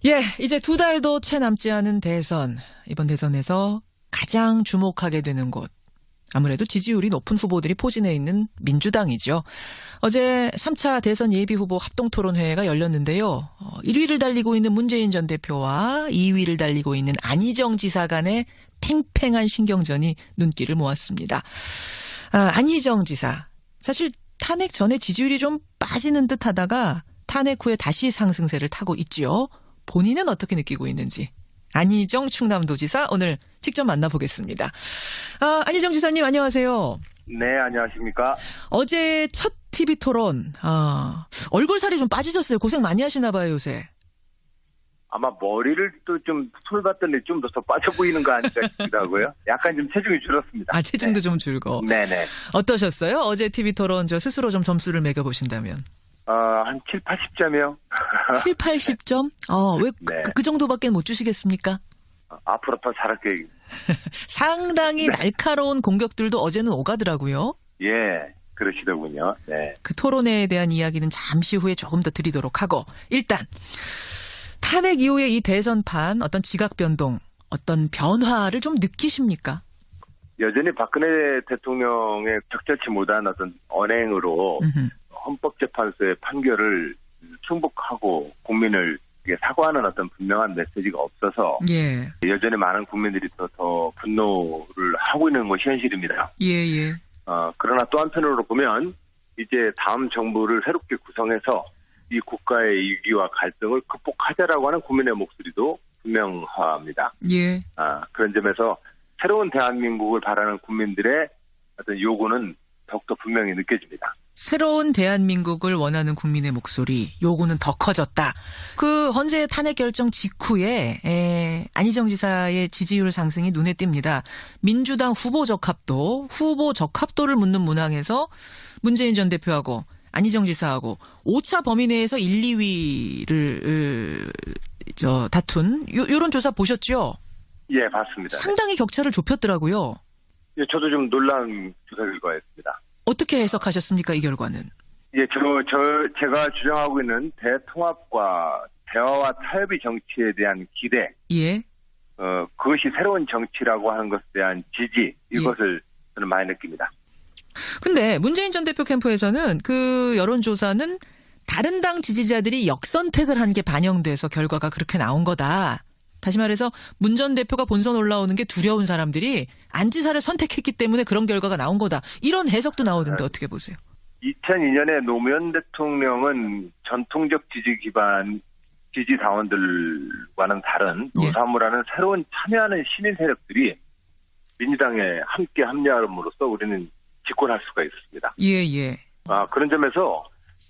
예, 이제 2달도 채 남지 않은 대선. 이번 대선에서 가장 주목하게 되는 곳. 아무래도 지지율이 높은 후보들이 포진해 있는 민주당이죠. 어제 3차 대선 예비후보 합동토론회가 열렸는데요. 1위를 달리고 있는 문재인 전 대표와 2위를 달리고 있는 안희정 지사 간의 팽팽한 신경전이 눈길을 모았습니다. 안희정 지사. 사실 탄핵 전에 지지율이 좀 빠지는 듯 하다가 탄핵 후에 다시 상승세를 타고 있지요. 본인은 어떻게 느끼고 있는지. 안희정 충남도지사 오늘 직접 만나보겠습니다. 안희정 지사님 안녕하세요. 네, 안녕하십니까. 어제 첫 TV 토론. 얼굴 살이 좀 빠지셨어요. 고생 많이 하시나 봐요, 요새. 아마 머리를 또 좀 손을 봤더니 좀 더 빠져 보이는 거 아닐까 싶기도 하고요. 약간 좀 체중이 줄었습니다. 체중도 네. 좀 줄고. 네네. 어떠셨어요? 어제 TV 토론 저 스스로 좀 점수를 매겨보신다면. 한 7, 80점이요. 7, 80점? 왜 네. 그 정도밖에 못 주시겠습니까? 앞으로 더 잘할게요. 상당히 날카로운 공격들도 어제는 오가더라고요. 예, 그러시더군요. 네. 그 토론회에 대한 이야기는 잠시 후에 조금 더 드리도록 하고, 일단 탄핵 이후에 이 대선판 어떤 지각 변동, 어떤 변화를 좀 느끼십니까? 여전히 박근혜 대통령의 적절치 못한 어떤 언행으로 헌법재판소의 판결을 승복하고 국민을 사과하는 어떤 분명한 메시지가 없어서 예. 여전히 많은 국민들이 더 분노를 하고 있는 것이 현실입니다. 예. 그러나 또 한편으로 보면 이제 다음 정부를 새롭게 구성해서 이 국가의 위기와 갈등을 극복하자라고 하는 국민의 목소리도 분명합니다. 예. 그런 점에서 새로운 대한민국을 바라는 국민들의 어떤 요구는 더욱더 분명히 느껴집니다. 새로운 대한민국을 원하는 국민의 목소리, 요구는 더 커졌다. 그 헌재 탄핵 결정 직후에 안희정 지사의 지지율 상승이 눈에 띕니다. 민주당 후보 적합도를 묻는 문항에서 문재인 전 대표하고 안희정 지사하고 5차 범위 내에서 1, 2위를 다툰 요런 조사 보셨죠? 예, 봤습니다. 상당히 격차를 좁혔더라고요. 예, 저도 좀 놀라운 조사 결과였습니다. 어떻게 해석하셨습니까, 이 결과는? 예, 제가 주장하고 있는 대통합과 대화와 타협의 정치에 대한 기대. 예. 그것이 새로운 정치라고 하는 것에 대한 지지, 이것을 저는 많이 느낍니다. 근데 문재인 전 대표 캠프에서는 그 여론조사는 다른 당 지지자들이 역선택을 한 게 반영돼서 결과가 그렇게 나온 거다. 다시 말해서 문 전 대표가 본선 올라오는 게 두려운 사람들이 안지사를 선택했기 때문에 그런 결과가 나온 거다. 이런 해석도 나오던데 어떻게 보세요? 2002년에 노무현 대통령은 전통적 지지 기반 지지 당원들과는 다른 노사모라는 새로운 참여하는 시민 세력들이 민주당에 함께 합류함으로써 우리는 집권할 수가 있습니다. 예. 그런 점에서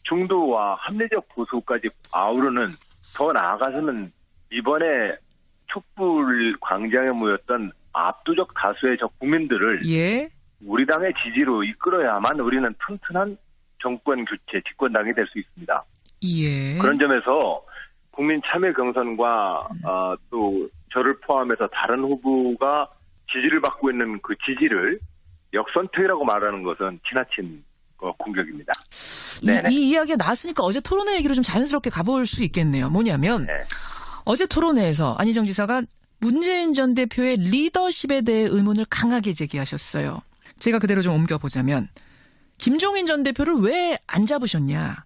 중도와 합리적 보수까지 아우르는, 더 나아가서는 이번에 촛불 광장에 모였던 압도적 다수의 국민들을 우리 당의 지지로 이끌어야만 우리는 튼튼한 정권 교체, 집권당이 될 수 있습니다. 예. 그런 점에서 국민 참여 경선과 또 저를 포함해서 다른 후보가 지지를 받고 있는 그 지지를 역선택이라고 말하는 것은 지나친 공격입니다. 이 이야기가 나왔으니까 어제 토론회 얘기로 좀 자연스럽게 가볼 수 있겠네요. 뭐냐면 어제 토론회에서 안희정 지사가 문재인 전 대표의 리더십에 대해 의문을 강하게 제기하셨어요. 제가 그대로 좀 옮겨보자면 김종인 전 대표를 왜 안 잡으셨냐.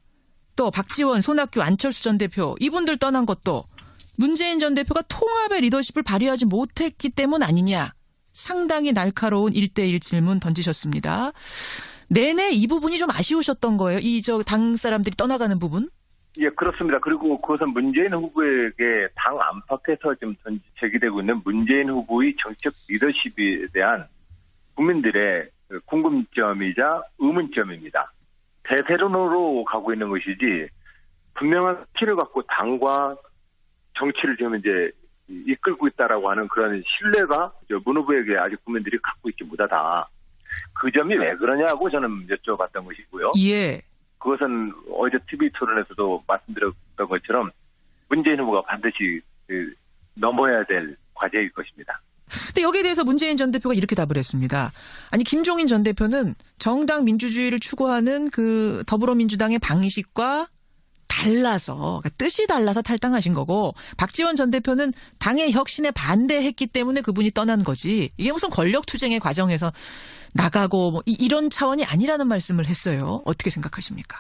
또 박지원, 손학규, 안철수 전 대표 이분들 떠난 것도 문재인 전 대표가 통합의 리더십을 발휘하지 못했기 때문 아니냐. 상당히 날카로운 1대1 질문 던지셨습니다. 내내 이 부분이 좀 아쉬우셨던 거예요. 당 사람들이 떠나가는 부분? 예, 그렇습니다. 그리고 그것은 문재인 후보에게 당 안팎에서 지금 제기되고 있는 문재인 후보의 정책 리더십에 대한 국민들의 궁금점이자 의문점입니다. 대세론으로 가고 있는 것이지 분명한 키를 갖고 당과 정치를 지금 이제 이끌고 있다라고 하는 그런 신뢰가 문 후보에게 아직 국민들이 갖고 있지 못하다. 그 점이 왜 그러냐고 저는 여쭤봤던 것이고요. 예. 그것은 어제 TV 토론에서도 말씀드렸던 것처럼 문재인 후보가 반드시 넘어야 될 과제일 것입니다. 근데 여기에 대해서 문재인 전 대표가 이렇게 답을 했습니다. 아니 김종인 전 대표는 정당 민주주의를 추구하는 그 더불어민주당의 방식과 달라서, 그러니까 뜻이 달라서 탈당하신 거고, 박지원 전 대표는 당의 혁신에 반대했기 때문에 그분이 떠난 거지. 이게 무슨 권력투쟁의 과정에서 나가고 뭐 이런 차원이 아니라는 말씀을 했어요. 어떻게 생각하십니까?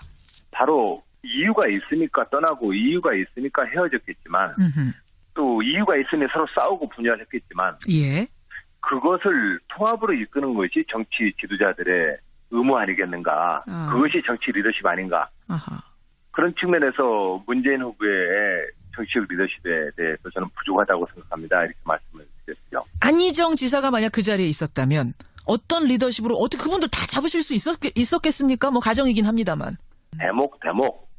바로 이유가 있으니까 떠나고 이유가 있으니까 헤어졌겠지만 또 이유가 있으니 서로 싸우고 분열했겠지만 예. 그것을 통합으로 이끄는 것이 정치 지도자들의 의무 아니겠는가. 그것이 정치 리더십 아닌가. 아하. 그런 측면에서 문재인 후보의 정치적 리더십에 대해서 저는 부족하다고 생각합니다. 이렇게 말씀을 드렸죠. 안희정 지사가 만약 그 자리에 있었다면 어떤 리더십으로 어떻게 그분들 다 잡으실 수 있었겠습니까? 뭐 가정이긴 합니다만. 대목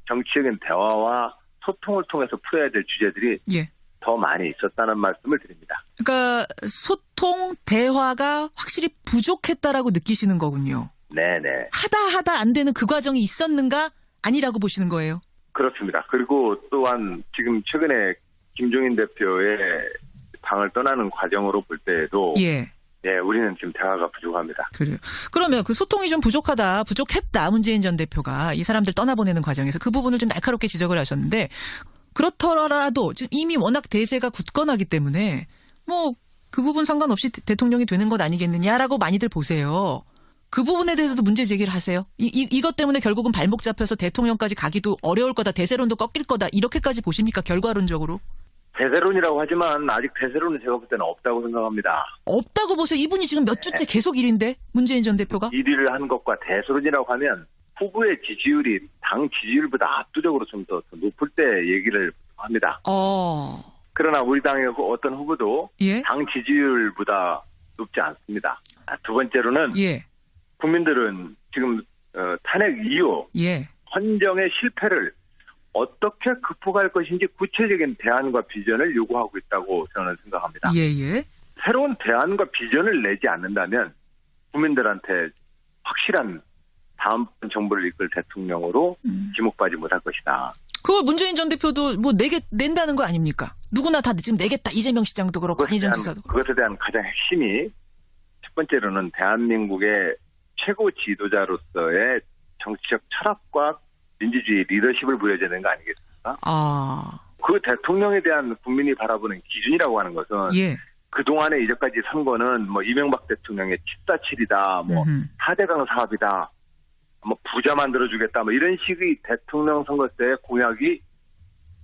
정치적인 대화와 소통을 통해서 풀어야 될 주제들이 예. 더 많이 있었다는 말씀을 드립니다. 그러니까 소통, 대화가 확실히 부족했다라고 느끼시는 거군요. 네네. 하다 안 되는 그 과정이 있었는가? 아니라고 보시는 거예요? 그렇습니다. 그리고 또한 지금 최근에 김종인 대표의 당을 떠나는 과정으로 볼 때에도 예. 예, 우리는 지금 대화가 부족합니다. 그래요. 그러면 그 소통이 좀 부족했다. 문재인 전 대표가 이 사람들 떠나보내는 과정에서 그 부분을 좀 날카롭게 지적을 하셨는데 그렇더라도 지금 이미 워낙 대세가 굳건하기 때문에 뭐 그 부분 상관없이 대통령이 되는 것 아니겠느냐라고 많이들 보세요. 그 부분에 대해서도 문제 제기를 하세요. 이것 때문에 결국은 발목 잡혀서 대통령까지 가기도 어려울 거다. 대세론도 꺾일 거다. 이렇게까지 보십니까? 결과론적으로? 대세론이라고 하지만 아직 대세론은 제가 볼 때는 없다고 생각합니다. 없다고 보세요. 이분이 지금 몇 주째 계속 1위인데 문재인 전 대표가? 1위를 한 것과 대세론이라고 하면 후보의 지지율이 당 지지율보다 압도적으로 좀 더 높을 때 얘기를 합니다. 그러나 우리 당의 어떤 후보도 예? 당 지지율보다 높지 않습니다. 두 번째로는 예. 국민들은 지금 탄핵 이후 예. 헌정의 실패를 어떻게 극복할 것인지 구체적인 대안과 비전을 요구하고 있다고 저는 생각합니다. 예. 새로운 대안과 비전을 내지 않는다면 국민들한테 확실한 다음번 정부를 이끌 대통령으로 지목받지 못할 것이다. 그걸 문재인 전 대표도 뭐 낸다는 거 아닙니까? 누구나 다 지금 내겠다. 이재명 시장도 그렇고 안희정 지사도. 그것에 대한 가장 핵심이 첫 번째로는 대한민국의 최고 지도자로서의 정치적 철학과 민주주의 리더십을 보여줘야 되는 거 아니겠습니까? 그 대통령에 대한 국민이 바라보는 기준이라고 하는 것은 예. 그동안의 이제까지 선거는 뭐 이명박 대통령의 747이다, 뭐 4대강 사업이다, 뭐 부자 만들어주겠다, 뭐 이런 식의 대통령 선거 때 공약이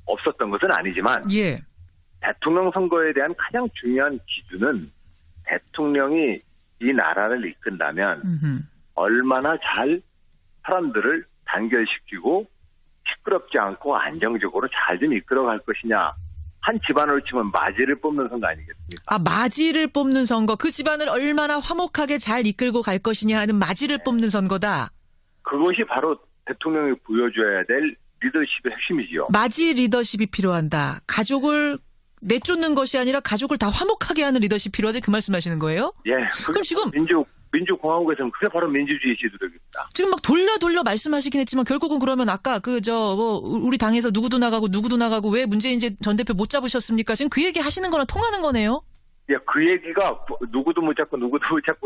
없었던 것은 아니지만 예. 대통령 선거에 대한 가장 중요한 기준은 대통령이 이 나라를 이끈다면 얼마나 잘 사람들을 단결시키고 시끄럽지 않고 안정적으로 잘 좀 이끌어갈 것이냐. 한 집안으로 치면 마지를 뽑는 선거 아니겠습니까? 마지를 뽑는 선거. 그 집안을 얼마나 화목하게 잘 이끌고 갈 것이냐 하는 마지를 뽑는 선거다. 그것이 바로 대통령이 보여줘야 될 리더십의 핵심이지요. 마지 리더십이 필요한다. 가족을 내쫓는 것이 아니라 가족을 다 화목하게 하는 리더십이 필요하다. 그 말씀하시는 거예요? 예. 그럼 지금 민주공화국에서는 그게 바로 민주주의 지도력입니다. 지금 막 돌려 말씀하시긴 했지만 결국은 그러면 아까 우리 당에서 누구도 나가고 왜 문재인 전 대표 못 잡으셨습니까? 지금 그 얘기 하시는 거랑 통하는 거네요? 예, 그 얘기가 누구도 못 잡고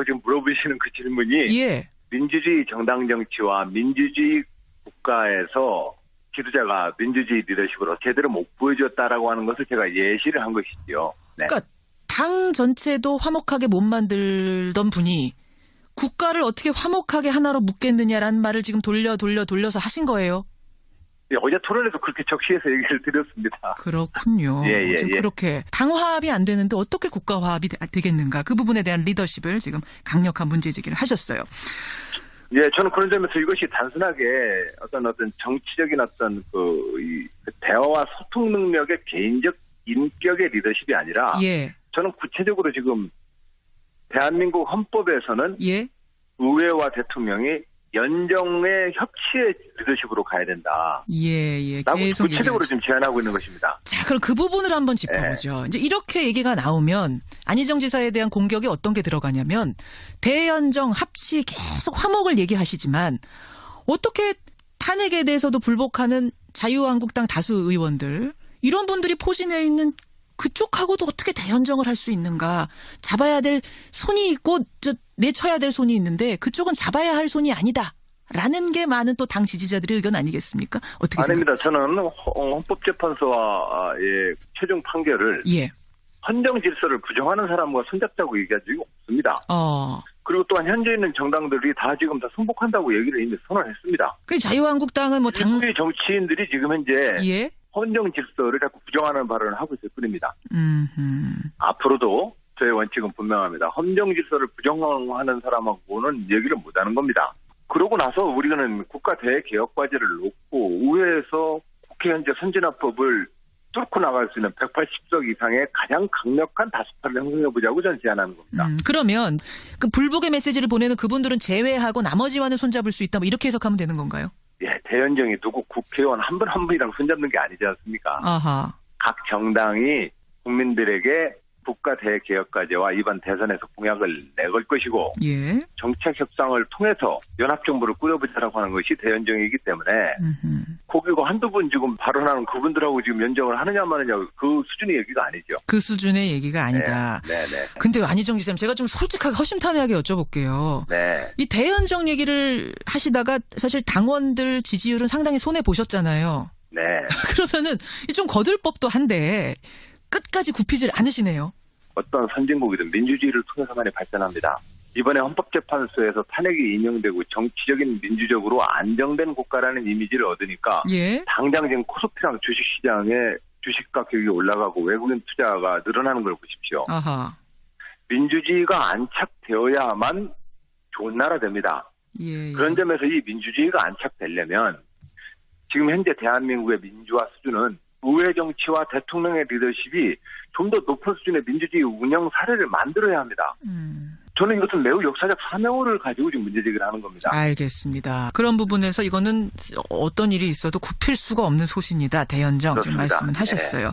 지금 물어보시는 그 질문이 예. 민주주의 정당 정치와 민주주의 국가에서 지도자가 민주주의 리더십으로 제대로 못 보여줬다라고 하는 것을 제가 예시를 한 것이지요. 네. 그러니까 당 전체도 화목하게 못 만들던 분이 국가를 어떻게 화목하게 하나로 묶겠느냐라는 말을 지금 돌려서 하신 거예요. 예, 어제 토론에서 그렇게 적시해서 얘기를 드렸습니다. 그렇군요. 예. 그렇게 당 화합이 안 되는데 어떻게 국가 화합이 되겠는가. 그 부분에 대한 리더십을 지금 강력한 문제 제기를 하셨어요. 예, 저는 그런 점에서 이것이 단순하게 어떤 정치적인 이 대화와 소통 능력의 개인적 인격의 리더십이 아니라 예. 저는 구체적으로 지금 대한민국 헌법에서는 예. 의회와 대통령이 연정의 협치의 리더십으로 가야 된다. 예. 라고 구체적으로 지금 제안하고 있는 것입니다. 자, 그럼 그 부분을 한번 짚어보죠. 이제 이렇게 얘기가 나오면 안희정 지사에 대한 공격이 어떤 게 들어가냐면 대연정, 합치 계속 화목을 얘기하시지만 어떻게 탄핵에 대해서도 불복하는 자유한국당 다수 의원들 이런 분들이 포진해 있는 그쪽하고도 어떻게 대연정을 할 수 있는가. 잡아야 될 손이 있고 내쳐야 될 손이 있는데 그쪽은 잡아야 할 손이 아니다. 라는 게 많은 또 당 지지자들의 의견 아니겠습니까? 어떻게 아닙니다. 생각하세요? 저는 헌법재판소의 최종 판결을 예. 헌정 질서를 부정하는 사람과 손잡자고 얘기한 적이 없습니다. 그리고 또한 현재 있는 정당들이 다 지금 다 승복한다고 얘기를 이미 선언했습니다. 그 자유한국당은 뭐 당 일부의 정치인들이 지금 현재 예. 헌정 질서를 자꾸 부정하는 발언을 하고 있을 뿐입니다. 앞으로도 저의 원칙은 분명합니다. 헌정 질서를 부정하는 사람하고는 얘기를 못하는 겁니다. 그러고 나서 우리는 국가 대개혁 과제를 놓고 의회에서 국회 현재 선진화법을 뚫고 나갈 수 있는 180석 이상의 가장 강력한 다수파를 형성해보자고 저는 제안하는 겁니다. 그러면 그 불복의 메시지를 보내는 그분들은 제외하고 나머지와는 손잡을 수 있다. 뭐 이렇게 해석하면 되는 건가요? 예, 대연정이 누구 국회의원 한 분 한 분이랑 손잡는 게 아니지 않습니까? 아하. 각 정당이 국민들에게 국가 대개혁 과제와 이번 대선에서 공약을 내걸 것이고 예. 정책 협상을 통해서 연합정부를 꾸려보자라고 하는 것이 대연정이기 때문에 거기가 한두 분 지금 발언하는 그분들하고 지금 연정을 하느냐 마느냐 그 수준의 얘기가 아니죠. 그 수준의 얘기가 아니다. 네. 근데 안희정 지사님 제가 좀 솔직하게 허심탄회하게 여쭤볼게요. 네. 이 대연정 얘기를 하시다가 사실 당원들 지지율은 상당히 손해 보셨잖아요. 네. 그러면은 좀 거들 법도 한데 끝까지 굽히질 않으시네요. 어떤 선진국이든 민주주의를 통해서만이 발전합니다. 이번에 헌법재판소에서 탄핵이 인용되고 정치적인 민주적으로 안정된 국가라는 이미지를 얻으니까 예. 당장 지금 코스피랑 주식시장에 주식 가격이 올라가고 외국인 투자가 늘어나는 걸 보십시오. 아하. 민주주의가 안착되어야만 좋은 나라 됩니다. 예. 그런 점에서 이 민주주의가 안착되려면 지금 현재 대한민국의 민주화 수준은 의회 정치와 대통령의 리더십이 좀 더 높은 수준의 민주주의 운영 사례를 만들어야 합니다. 저는 이것은 매우 역사적 사명을 가지고 지금 문제제기를 하는 겁니다. 알겠습니다. 그런 부분에서 이거는 어떤 일이 있어도 굽힐 수가 없는 소신이다. 대연정 지금 말씀은 하셨어요.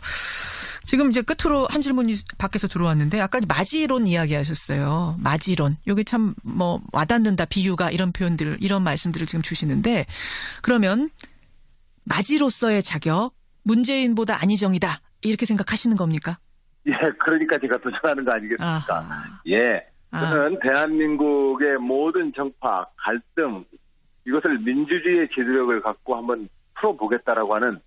지금 이제 끝으로 한 질문이 밖에서 들어왔는데 아까 마지론 이야기하셨어요. 마지론. 여기 참 뭐 와닿는다. 비유가 이런 표현들 이런 말씀들을 지금 주시는데 그러면 마지로서의 자격 문재인보다 안희정이다. 이렇게 생각하시는 겁니까? 예, 그러니까 제가 도전하는 거 아니겠습니까? 아하. 예. 저는 대한민국의 모든 정파, 갈등, 이것을 민주주의의 지도력을 갖고 한번 풀어보겠다라고 하는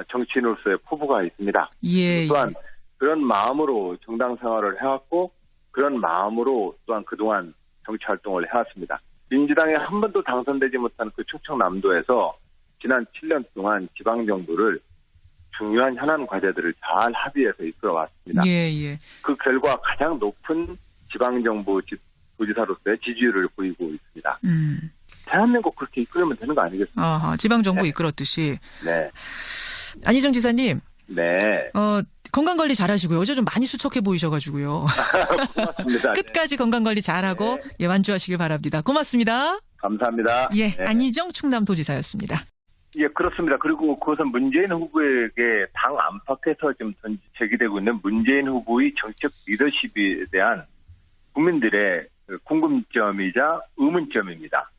정치인으로서의 포부가 있습니다. 예. 또한 그런 마음으로 정당 생활을 해왔고 그런 마음으로 또한 그동안 정치활동을 해왔습니다. 민주당에 한 번도 당선되지 못한 그 충청남도에서 지난 7년 동안 지방정부를 중요한 현안 과제들을 잘 합의해서 이끌어왔습니다. 예. 그 결과 가장 높은 지방정부 도지사로서의 지지율을 보이고 있습니다. 대한민국 그렇게 이끌면 되는 거 아니겠습니까? 아하, 지방정부 이끌었듯이. 네. 안희정 지사님. 네. 건강관리 잘하시고요. 어제 좀 많이 수척해 보이셔가지고요. 고맙습니다. 끝까지 건강관리 잘하고 예, 완주하시길 바랍니다. 고맙습니다. 감사합니다. 예, 네. 안희정 충남도지사였습니다. 예, 그렇습니다. 그리고 그것은 문재인 후보에게 당 안팎에서 지금 제기되고 있는 문재인 후보의 정책 리더십에 대한 국민들의 궁금점이자 의문점입니다.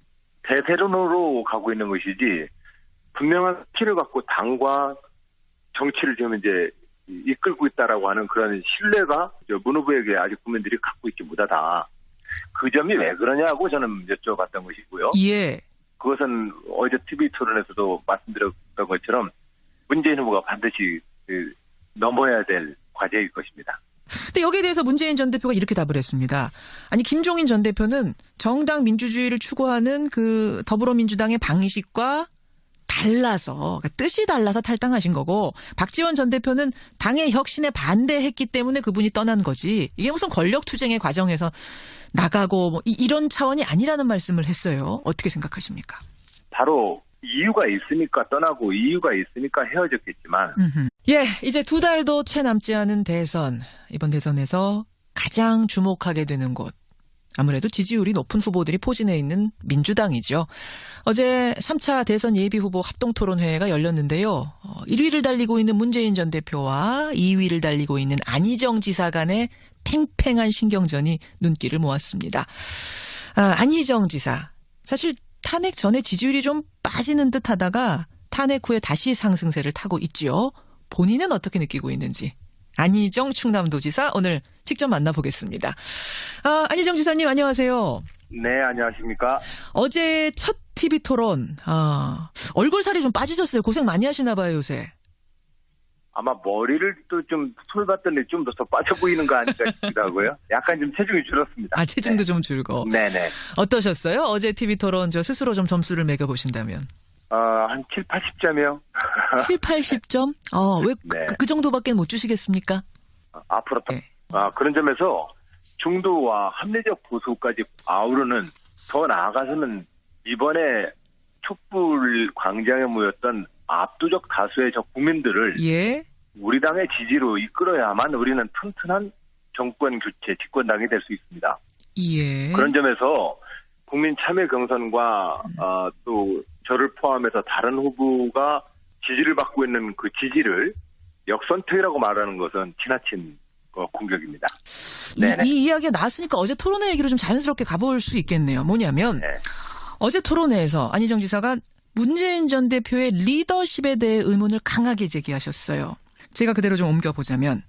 대세론으로 가고 있는 것이지 분명한 키를 갖고 당과 정치를 지금 이제 이끌고 있다라고 하는 그런 신뢰가 문 후보에게 아직 국민들이 갖고 있지 못하다. 그 점이 왜 그러냐고 저는 여쭤봤던 것이고요. 예. 그것은 어제 TV 토론에서도 말씀드렸던 것처럼 문재인 후보가 반드시 넘어야 될 과제일 것입니다. 근데 여기에 대해서 문재인 전 대표가 이렇게 답을 했습니다. 아니 김종인 전 대표는 정당 민주주의를 추구하는 그 더불어민주당의 방식과 달라서 그러니까 뜻이 달라서 탈당하신 거고 박지원 전 대표는 당의 혁신에 반대했기 때문에 그분이 떠난 거지. 이게 무슨 권력투쟁의 과정에서 나가고 뭐 이런 차원이 아니라는 말씀을 했어요. 어떻게 생각하십니까? 바로 이유가 있으니까 떠나고 이유가 있으니까 헤어졌겠지만 예, 이제 2달도 채 남지 않은 대선. 이번 대선에서 가장 주목하게 되는 곳. 아무래도 지지율이 높은 후보들이 포진해 있는 민주당이죠. 어제 3차 대선 예비후보 합동토론회가 열렸는데요. 1위를 달리고 있는 문재인 전 대표와 2위를 달리고 있는 안희정 지사 간의 팽팽한 신경전이 눈길을 모았습니다. 안희정 지사. 사실 탄핵 전에 지지율이 좀 빠지는 듯 하다가 탄핵 후에 다시 상승세를 타고 있지요. 본인은 어떻게 느끼고 있는지. 안희정 충남도지사 오늘 직접 만나보겠습니다. 안희정 지사님 안녕하세요. 네, 안녕하십니까? 어제 첫 TV 토론. 얼굴 살이 좀 빠지셨어요. 고생 많이 하시나 봐요, 요새. 아마 머리를 또 좀 손을 봤더니 좀 더 빠져 보이는 거 아닐까 싶기도 하고요. 약간 좀 체중이 줄었습니다. 체중도 좀 줄고. 네네. 어떠셨어요? 어제 TV 토론 스스로 좀 점수를 매겨보신다면. 한 7, 80점이요. 7, 80점? 왜 네. 그 정도밖에 못 주시겠습니까? 앞으로 네. 그런 점에서 중도와 합리적 보수까지 아우르는, 더 나아가서는 이번에 촛불 광장에 모였던 압도적 다수의 저 국민들을 예. 우리 당의 지지로 이끌어야만 우리는 튼튼한 정권 교체, 집권당이 될 수 있습니다. 예. 그런 점에서 국민 참여 경선과 또 저를 포함해서 다른 후보가 지지를 받고 있는 그 지지를 역선택이라고 말하는 것은 지나친 공격입니다. 이 이야기가 나왔으니까 어제 토론회 얘기로 좀 자연스럽게 가볼 수 있겠네요. 뭐냐면 네. 어제 토론회에서 안희정 지사가 문재인 전 대표의 리더십에 대해 의문을 강하게 제기하셨어요. 제가 그대로 좀 옮겨보자면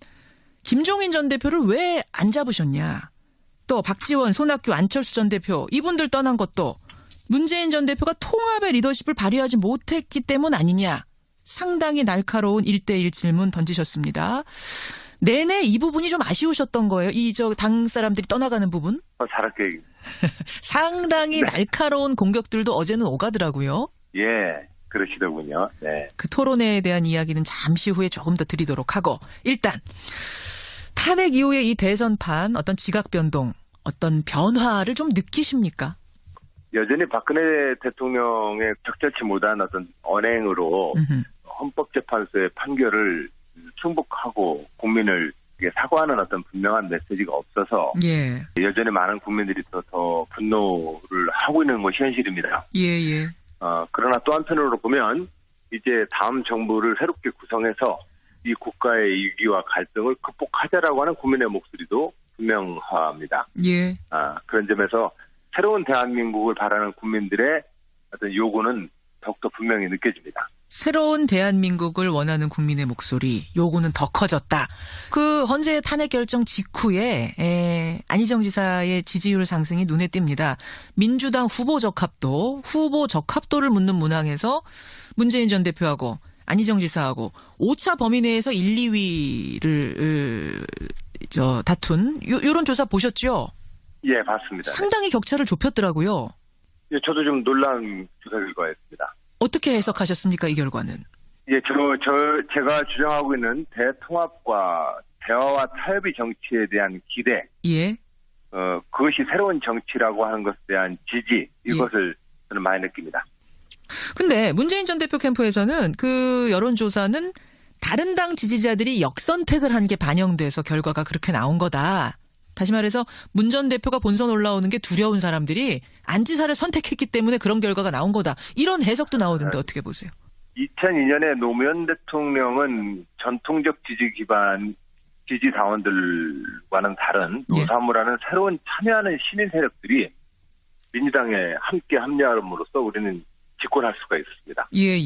김종인 전 대표를 왜 안 잡으셨냐. 또 박지원, 손학규, 안철수 전 대표 이분들 떠난 것도 문재인 전 대표가 통합의 리더십을 발휘하지 못했기 때문 아니냐. 상당히 날카로운 1대1 질문 던지셨습니다. 내내 이 부분이 좀 아쉬우셨던 거예요. 당 사람들이 떠나가는 부분. 잘할게. 상당히 날카로운 공격들도 어제는 오가더라고요. 예, 그러시더군요. 네. 그 토론회에 대한 이야기는 잠시 후에 조금 더 드리도록 하고, 일단 탄핵 이후에 이 대선판 어떤 지각 변동, 어떤 변화를 좀 느끼십니까? 여전히 박근혜 대통령의 적절치 못한 어떤 언행으로 헌법재판소의 판결을 승복하고 국민을 사과하는 어떤 분명한 메시지가 없어서 예. 여전히 많은 국민들이 더 분노를 하고 있는 것이 현실입니다. 예. 그러나 또 한편으로 보면 이제 다음 정부를 새롭게 구성해서 이 국가의 위기와 갈등을 극복하자라고 하는 국민의 목소리도 분명합니다. 예. 그런 점에서 새로운 대한민국을 바라는 국민들의 어떤 요구는 더욱더 분명히 느껴집니다. 새로운 대한민국을 원하는 국민의 목소리, 요구는 더 커졌다. 그 헌재 탄핵 결정 직후에 안희정 지사의 지지율 상승이 눈에 띕니다. 민주당 후보 적합도를 묻는 문항에서 문재인 전 대표하고 안희정 지사하고 5차 범위 내에서 1, 2위를 다툰 요런 조사 보셨죠? 예, 봤습니다. 상당히 격차를 좁혔더라고요. 예, 저도 좀 놀라운 조사 결과였습니다. 어떻게 해석하셨습니까, 이 결과는? 예, 제가 주장하고 있는 대통합과 대화와 타협의 정치에 대한 기대. 예. 그것이 새로운 정치라고 하는 것에 대한 지지, 이것을 저는 많이 느낍니다. 근데 문재인 전 대표 캠프에서는 그 여론조사는 다른 당 지지자들이 역선택을 한 게 반영돼서 결과가 그렇게 나온 거다. 다시 말해서 문 전 대표가 본선 올라오는 게 두려운 사람들이 안 지사를 선택했기 때문에 그런 결과가 나온 거다. 이런 해석도 나오던데 어떻게 보세요? 2002년에 노무현 대통령은 전통적 지지 당원들과는 다른 노사모라는 새로운 참여하는 시민 세력들이 민주당에 함께 합류함으로써 우리는 집권할 수가 있었습니다. 예.